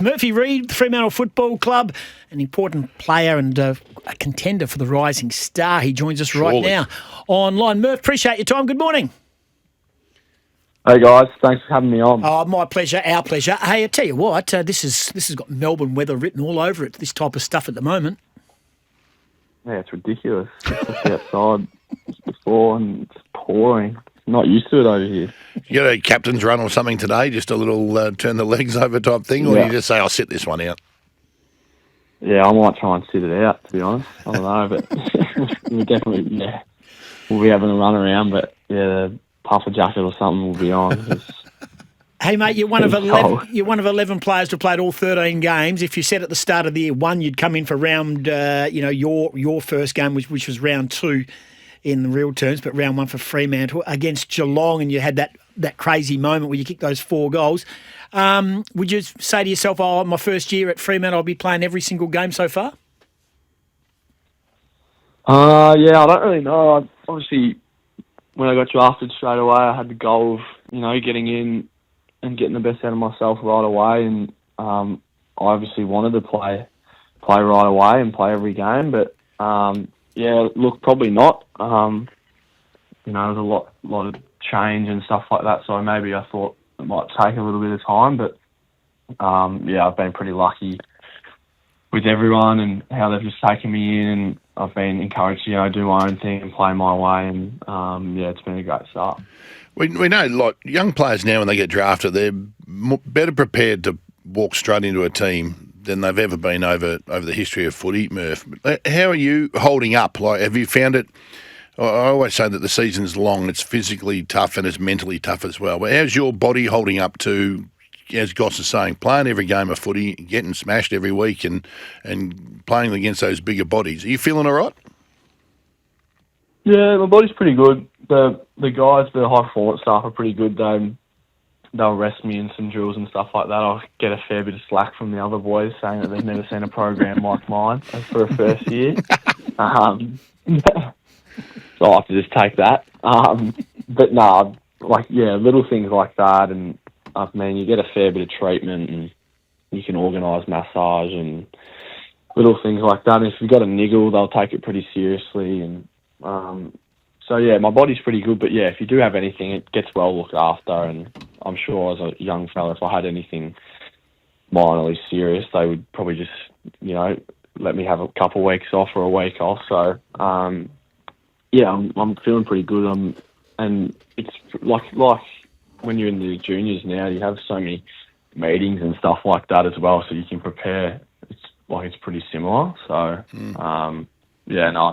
Murphy Reid, Fremantle Football Club, an important player and a contender for the Rising Star. He joins us right now online. Murph, appreciate your time. Good morning. Hey guys, thanks for having me on. Oh, my pleasure, our pleasure. Hey, I tell you what, this has got Melbourne weather written all over it, this type of stuff at the moment. Yeah, it's ridiculous. Especially outside before and it's pouring. Not used to it over here. You got a captain's run or something today? Just a little turn the legs over type thing? Or you just say, I'll sit this one out? Yeah, I might try and sit it out, to be honest. I don't know, but we'll definitely, we'll be having a run around, but the puffer jacket or something will be on. Hey mate, you're one of 11. You're one of 11 players to have played all 13 games. If you said at the start of the year one, you'd come in for round, your first game, which was round 2 in the real terms, but round 1 for Fremantle against Geelong, and you had that crazy moment where you kicked those 4 goals. Would you say to yourself, "Oh, my first year at Fremantle, I'll be playing every single game so far"? Yeah, I don't really know. Obviously, when I got drafted straight away, I had the goal of getting in and getting the best out of myself right away, and I obviously wanted to play right away and play every game, but look, probably not. There's a lot of change and stuff like that, so maybe I thought it might take a little bit of time, but I've been pretty lucky with everyone and how they've just taken me in, and I've been encouraged to do my own thing and play my way, and it's been a great start. We know, like, young players now when they get drafted, they're better prepared to walk straight into a team than they've ever been over the history of footy, Murph. How are you holding up? Like, have you found it? I always say that the season's long, it's physically tough and it's mentally tough as well. But how's your body holding up to, as Goss is saying, playing every game of footy, getting smashed every week and playing against those bigger bodies? Are you feeling all right? Yeah, my body's pretty good. The guys, the high forward staff are pretty good. They'll rest me in some drills and stuff like that. I'll get a fair bit of slack from the other boys saying that they've never seen a program like mine for a first year. So I'll have to just take that. But no, little things like that, and I mean, you get a fair bit of treatment, and you can organise massage and little things like that. And if you've got a niggle, they'll take it pretty seriously, and my body's pretty good. But if you do have anything, it gets well looked after, and I'm sure as a young fella, if I had anything minorly serious, they would probably just let me have a couple of weeks off or a week off. So I'm feeling pretty good. And it's like when you're in the juniors now, you have so many meetings and stuff like that as well, so you can prepare. It's pretty similar. So I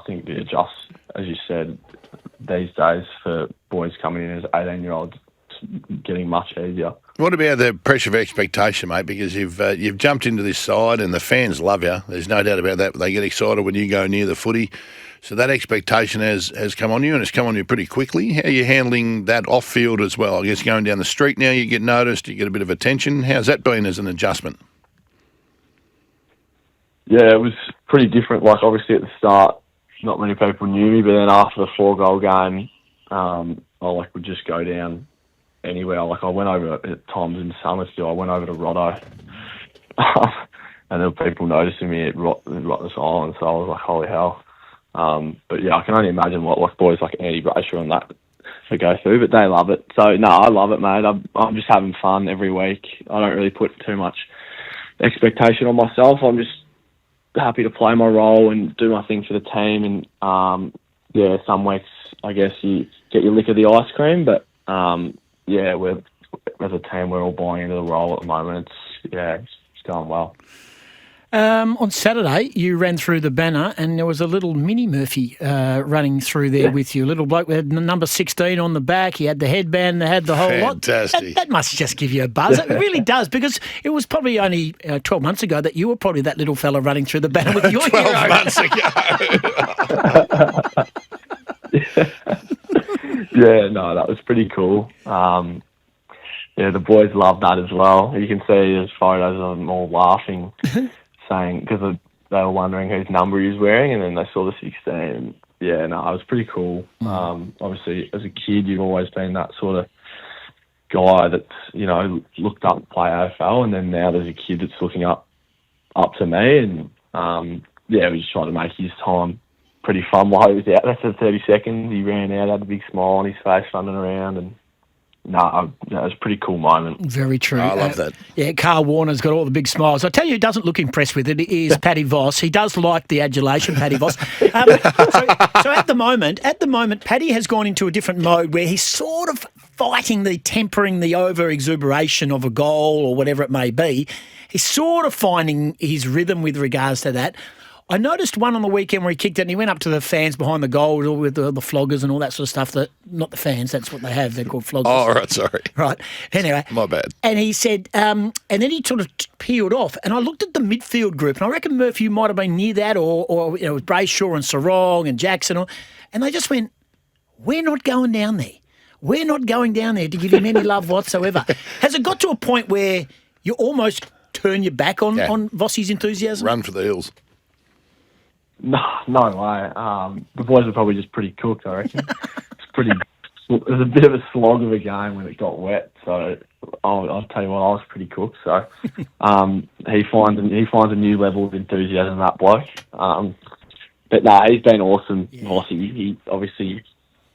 think the adjust, as you said, these days for boys coming in as 18-year-olds, it's getting much easier. What about the pressure of expectation, mate? Because you've jumped into this side and the fans love you. There's no doubt about that. They get excited when you go near the footy. So that expectation has come on you, and it's come on you pretty quickly. How are you handling that off-field as well? I guess going down the street now, you get noticed, you get a bit of attention. How's that been as an adjustment? Yeah, it was pretty different. Like, obviously at the start, not many people knew me, but then after the 4-goal game, I would just go down anywhere. Like, I went over at times in Summersville. I went over to Rotto, and there were people noticing me at Rottnest Island. So I was like, holy hell. I can only imagine what boys like Andy Brayshaw and that to go through, but they love it. So no, I love it, mate. I'm just having fun every week. I don't really put too much expectation on myself. I'm just happy to play my role and do my thing for the team. And some weeks I guess you get your lick of the ice cream, but we're as a team we're all buying into the role at the moment. It's going well. On Saturday, you ran through the banner and there was a little mini Murphy running through there with you. A little bloke with number 16 on the back. He had the headband, they had the whole Fantastic. lot. That must just give you a buzz. It really does, because it was probably only 12 months ago that you were probably that little fella running through the banner with your 12 months ago. That was pretty cool. The boys loved that as well. You can see there's photos of them all laughing. Saying, because they were wondering whose number he was wearing, and then they saw the 16. And it was pretty cool. Obviously, as a kid, you've always been that sort of guy that's, you know, looked up to play AFL, and then now there's a kid that's looking up to me, and yeah, we just tried to make his time pretty fun while he was out there for 30 seconds. He ran out, had a big smile on his face, running around, and it was a pretty cool moment. Very true. I love that. Yeah, Carl Warner's got all the big smiles. I tell you who doesn't look impressed with it is Paddy Voss. He does like the adulation, Paddy Voss. So at the moment, Paddy has gone into a different mode where he's sort of tempering the over-exuberation of a goal or whatever it may be. He's sort of finding his rhythm with regards to that. I noticed one on the weekend where he kicked it and he went up to the fans behind the goal with the floggers and all that sort of stuff. Not the fans, that's what they have. They're called floggers. Oh, right, sorry. Right. Anyway. My bad. And he said, and then he sort of peeled off. And I looked at the midfield group, and I reckon, Murphy, you might have been near that, or you know, with Brayshaw and Sarong and Jackson. And they just went, we're not going down there. We're not going down there to give him any love whatsoever. Has it got to a point where you almost turn your back on Vossi's enthusiasm? Run for the hills. No way. The boys are probably just pretty cooked, I reckon. It was a bit of a slog of a game when it got wet, so I'll tell you what, I was pretty cooked. So he finds a new level of enthusiasm, that bloke. But no, he's been awesome. Yeah. He obviously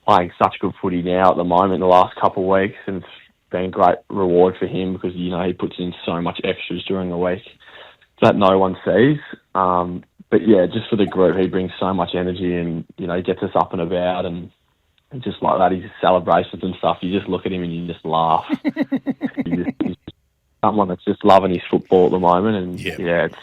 playing such good footy now at the moment, the last couple of weeks, and it's been a great reward for him because, you know, he puts in so much extras during the week that no one sees. But yeah, just for the group, he brings so much energy, and, you know, he gets us up and about, and just like that, his celebrations and stuff, you just look at him and you just laugh. He's someone that's just loving his football at the moment, and it's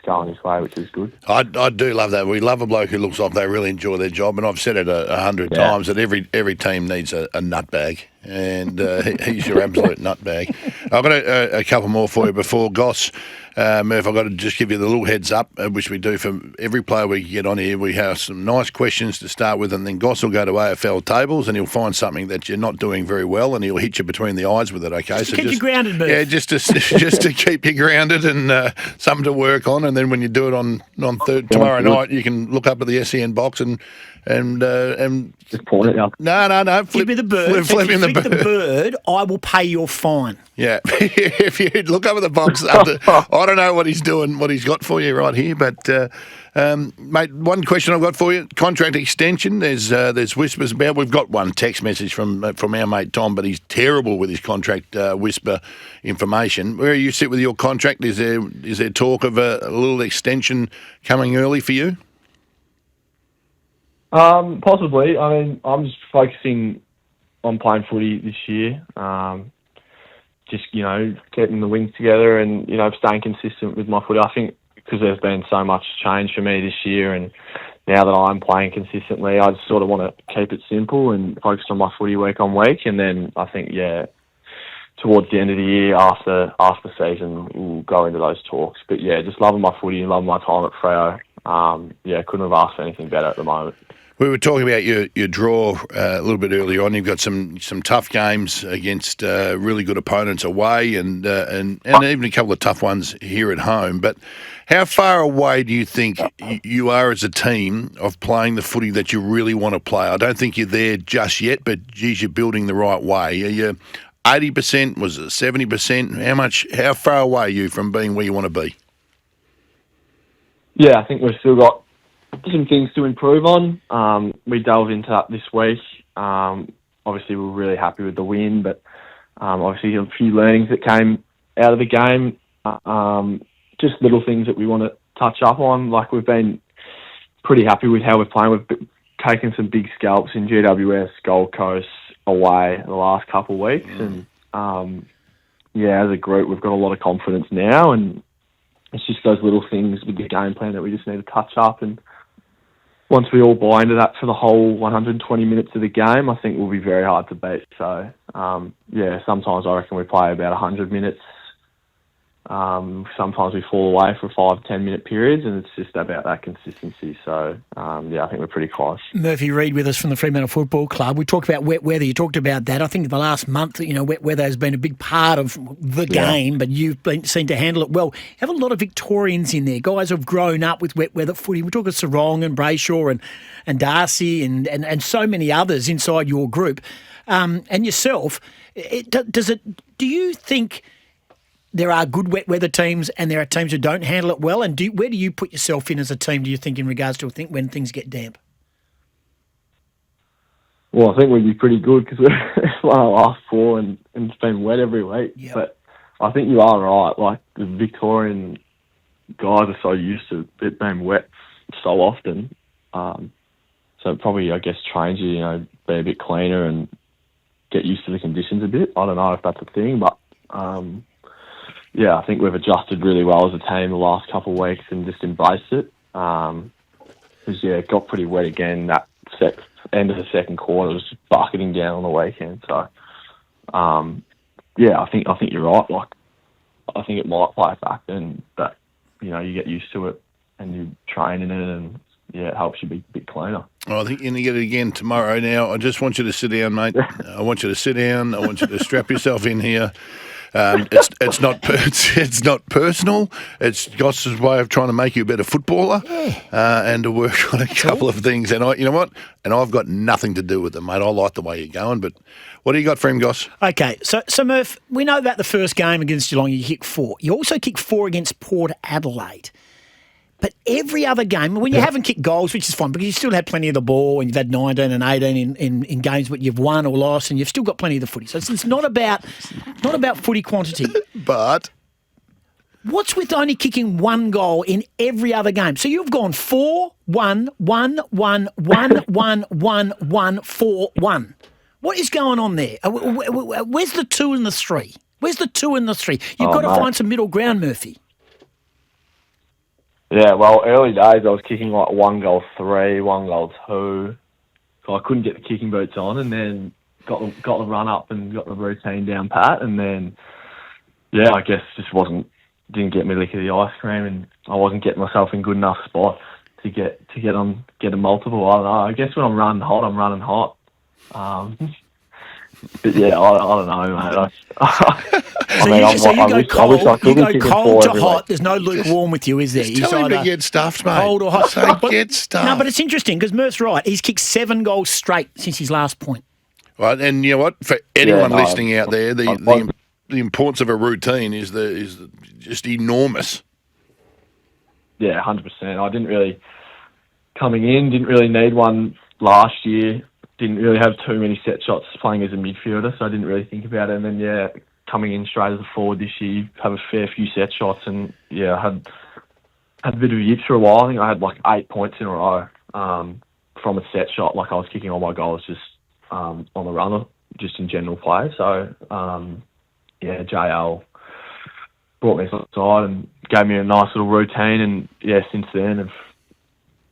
going his way, which is good. I do love that. We love a bloke who looks like they really enjoy their job, and I've said it 100 times that every team needs a nutbag, and he's your absolute nutbag. I've got a couple more for you before Goss. Murph, I've got to just give you the little heads up, which we do for every player we get on here. We have some nice questions to start with, and then Goss will go to AFL tables, and he'll find something that you're not doing very well, and he'll hit you between the eyes with it, okay? Just keep you grounded, Murph. Yeah, just to keep you grounded and something to work on, and then when you do it on tomorrow night, you can look up at the SEN box and just point it up. No. Give me the bird. Flip if you flick the bird, I will pay your fine. Yeah, if you look over the box, I don't know what he's doing, what he's got for you right here, but mate, one question I've got for you: contract extension. There's whispers about. We've got one text message from our mate Tom, but he's terrible with his contract whisper information. Where you sit with your contract? Is there talk of a little extension coming early for you? Possibly. I mean, I'm just focusing on playing footy this year. Just, you know, getting the wings together and, you know, staying consistent with my footy. I think because there's been so much change for me this year, and now that I'm playing consistently, I just sort of want to keep it simple and focus on my footy week on week. And then I think, towards the end of the year, after season, we'll go into those talks. But yeah, just loving my footy and loving my time at Freo. Couldn't have asked for anything better at the moment. We were talking about your draw a little bit earlier on. You've got some tough games against really good opponents away, and even a couple of tough ones here at home. But how far away do you think you are as a team of playing the footy that you really want to play? I don't think you're there just yet, but geez, you're building the right way. Are you 80%? Was it 70%? How far away are you from being where you want to be? Yeah, I think we've still got some things to improve on. We delve into that this week. Obviously, we're really happy with the win, but obviously a few learnings that came out of the game. Just little things that we want to touch up on. Like, we've been pretty happy with how we're playing. We've taken some big scalps in GWS, Gold Coast, away the last couple of weeks. And as a group, we've got a lot of confidence now, and it's just those little things with the game plan that we just need to touch up. And once we all buy into that for the whole 120 minutes of the game, I think we'll be very hard to beat. So, sometimes I reckon we play about 100 minutes. Sometimes we fall away for 5-10 minute periods, and it's just about that consistency. So, I think we're pretty close. Murphy Reid with us from the Fremantle Football Club. We talked about wet weather. You talked about that. I think the last month, wet weather has been a big part of the game, but you've seen to handle it well. You have a lot of Victorians in there, guys who have grown up with wet weather footy. We're talking Sarong and Brayshaw and Darcy and so many others inside your group. And yourself, Do you think there are good wet weather teams and there are teams who don't handle it well? And where do you put yourself in as a team, do you think, in regards to when things get damp? Well, I think we'd be pretty good because we're one of the last four and it's been wet every week. Yep. But I think you are right. Like, the Victorian guys are so used to it being wet so often. So it probably, I guess, trains you, be a bit cleaner and get used to the conditions a bit. I don't know if that's a thing, but I think we've adjusted really well as a team the last couple of weeks and just embraced it. Because, it got pretty wet again that end of the second quarter. It was just bucketing down on the weekend. So, I think you're right. Like, I think it might play a factor, but you get used to it and you train in it, and it helps you be a bit cleaner. Well, I think you're going to get it again tomorrow. Now, I just want you to sit down, mate. I want you to sit down. I want you to strap yourself in here. It's not personal. It's Goss's way of trying to make you a better footballer, and to work on a couple of things. And you know what? And I've got nothing to do with it, mate. I like the way you're going. But what do you got for him, Goss? Okay, so Murph, we know about the first game against Geelong. You kicked 4. You also kicked 4 against Port Adelaide. But every other game, when you haven't kicked goals, which is fine, because you still had plenty of the ball and you've had 19 and 18 in games, but you've won or lost and you've still got plenty of the footy. So it's not about footy quantity. But what's with only kicking 1 goal in every other game? So you've gone 4, 1, 1, 1, 1, 1, 1, 1, 4, 1. What is going on there? Where's the 2 and the 3? Where's the 2 and the 3? You've got to find some middle ground, Murphy. Yeah, well, early days I was kicking like 1 goal 3, 1 goal 2. So I couldn't get the kicking boots on, and then got the run up and got the routine down pat, and then I guess just didn't get me lick of the ice cream, and I wasn't getting myself in good enough spot to get a multiple. I don't know. I guess when I'm running hot. But I don't know, mate. You go cold to hot. There's no lukewarm with you, is there? Just tell him to get stuffed, mate. Cold or hot. Get stuffed. No, but it's interesting because Murph's right. He's kicked 7 goals straight since his last point. Right, and you know what? For anyone listening out there, the importance of a routine is just enormous. Yeah, 100%. I didn't really need one last year. Didn't really have too many set shots playing as a midfielder, so I didn't really think about it. And then, coming in straight as a forward this year, you have a fair few set shots, and I had a bit of a yips for a while. I think I had like 8 points in a row from a set shot. Like, I was kicking all my goals just on the runner, just in general play. So, JL brought me aside and gave me a nice little routine, and since then have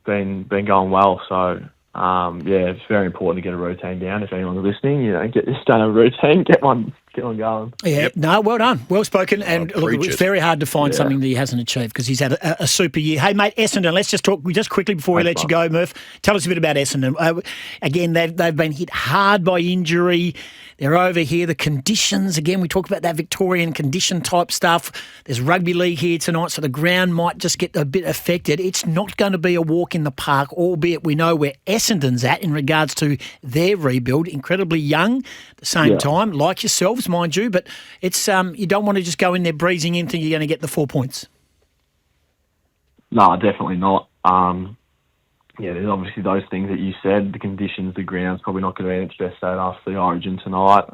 been going well. So. It's very important to get a routine down. If anyone's listening, just don't have a routine, get one going. Yeah, no, well done, well spoken. And look, it's very hard to find something that he hasn't achieved because he's had a super year. Hey, mate, Essendon, let's just talk just quickly before we let you go, Murph. Tell us a bit about Essendon. Again, they've been hit hard by injury. They're over here. The conditions, again, we talk about that Victorian condition type stuff. There's rugby league here tonight, so the ground might just get a bit affected. It's not going to be a walk in the park, albeit we know where Essendon's at in regards to their rebuild. Incredibly young at the same time, like yourselves, mind you, but it's you don't want to just go in there breezing in thinking you're going to get the 4 points. No, definitely not. There's obviously those things that you said, the conditions, the ground's probably not going to be in its best state after the Origin tonight.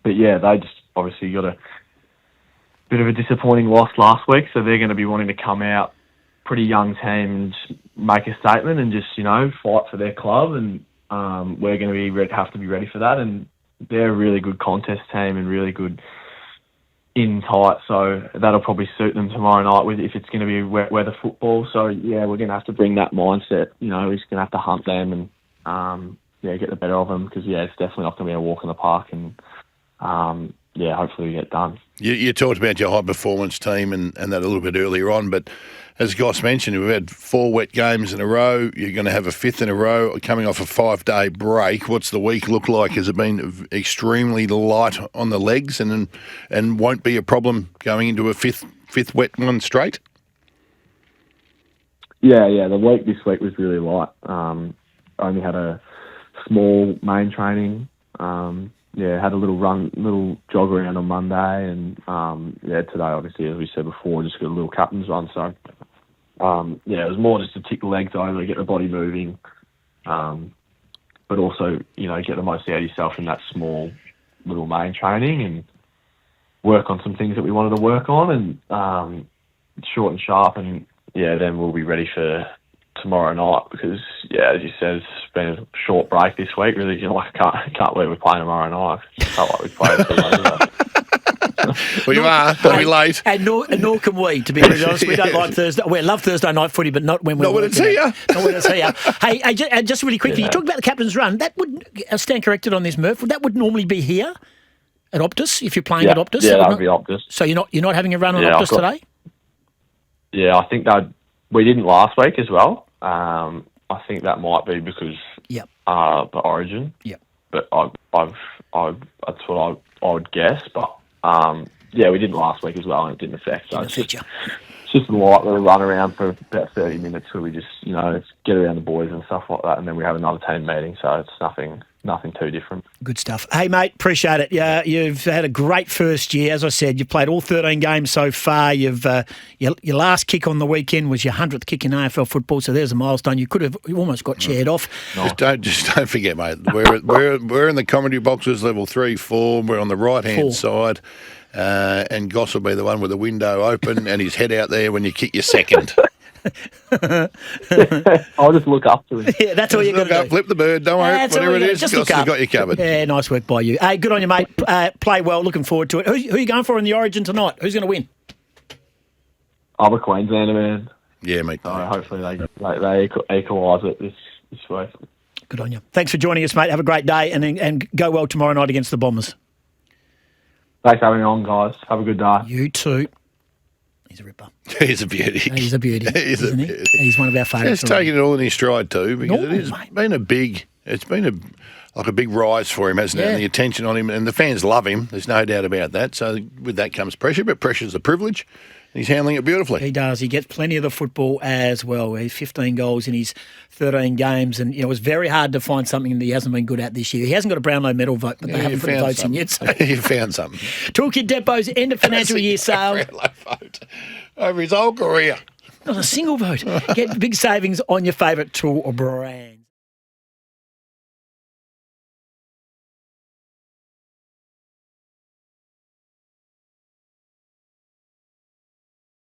They just obviously got a bit of a disappointing loss last week, so they're going to be wanting to come out, pretty young team, and make a statement and just, fight for their club, and we're going to have to be ready for that. And they're a really good contest team and really good in tight, so that'll probably suit them tomorrow night if it's going to be wet weather football. So we're going to have to bring that mindset. We're just going to have to hunt them and get the better of them because it's definitely not going to be a walk in the park, and hopefully we get done. You talked about your high performance team and that a little bit earlier on, but as Goss mentioned, we've had 4 wet games in a row. You're going to have a 5th in a row coming off a 5-day break. What's the week look like? Has it been extremely light on the legs and won't be a problem going into a fifth wet one straight? Yeah. The week this week was really light. I only had a small main training had a little jog around on Monday, and today, obviously, as we said before, just got a little captain's run. So, it was more just to tick the legs over, get the body moving, but also, get the most out of yourself in that small little main training and work on some things that we wanted to work on, and short and sharp, and then we'll be ready for tomorrow night because, as you said, it's been a short break this week. Really, I can't believe we're playing tomorrow night. I felt like we played too late. Well, you are. Don't be late. And nor can we, to be really honest. We don't like Thursday. We love Thursday night footy, but not when we're not when it's here. Not when it's here. Hey, just really quickly, you talked about the captain's run. That would stand corrected on this, Murph. That would normally be here at Optus if you're playing at Optus. Yeah, that would be Optus. So you're not having a run on Optus today? Yeah, I think that we didn't last week as well. I think that might be because the Origin. Yep. But that's what I would guess. But we didn't last week as well, and it didn't affect. So it's just a light little run around for about 30 minutes where we just get around the boys and stuff like that, and then we have another team meeting. So it's nothing too different. Good stuff. Hey, mate, appreciate it. Yeah, you've had a great first year. As I said, you've played all 13 games so far. You've your last kick on the weekend was your 100th kick in AFL football, so there's a milestone. You almost got chaired off. Just don't forget, mate. We're in the comedy boxes, level 3, 4. We're on the right-hand side. And Goss will be the one with the window open and his head out there when you kick your second. I'll just look up to him. Yeah, that's all you got to do. Flip the bird, don't worry. Whatever it is, Goss has got you covered. Yeah, nice work by you. Hey, good on you, mate. Play well. Looking forward to it. Who are you going for in the Origin tonight? Who's going to win? I'm a Queenslander, man. Yeah, mate. So hopefully they equalise it this week. Good on you. Thanks for joining us, mate. Have a great day and go well tomorrow night against the Bombers. Thanks for having me on, guys. Have a good day. You too. He's a ripper. He's a beauty. He's a beauty. Isn't he? He's one of our favourites. He's taking it all in his stride too, because it's been a big rise for him, hasn't it? And the attention on him, and the fans love him. There's no doubt about that. So with that comes pressure, but pressure's a privilege. He's handling it beautifully. He does. He gets plenty of the football as well. He's 15 goals in his 13 games, and it was very hard to find something that he hasn't been good at this year. He hasn't got a Brownlow medal vote, but they haven't put the votes in yet. So. You found something. Toolkit Depot's end of financial year sale. Brownlow vote over his whole career. Not a single vote. Get big savings on your favourite tool or brand.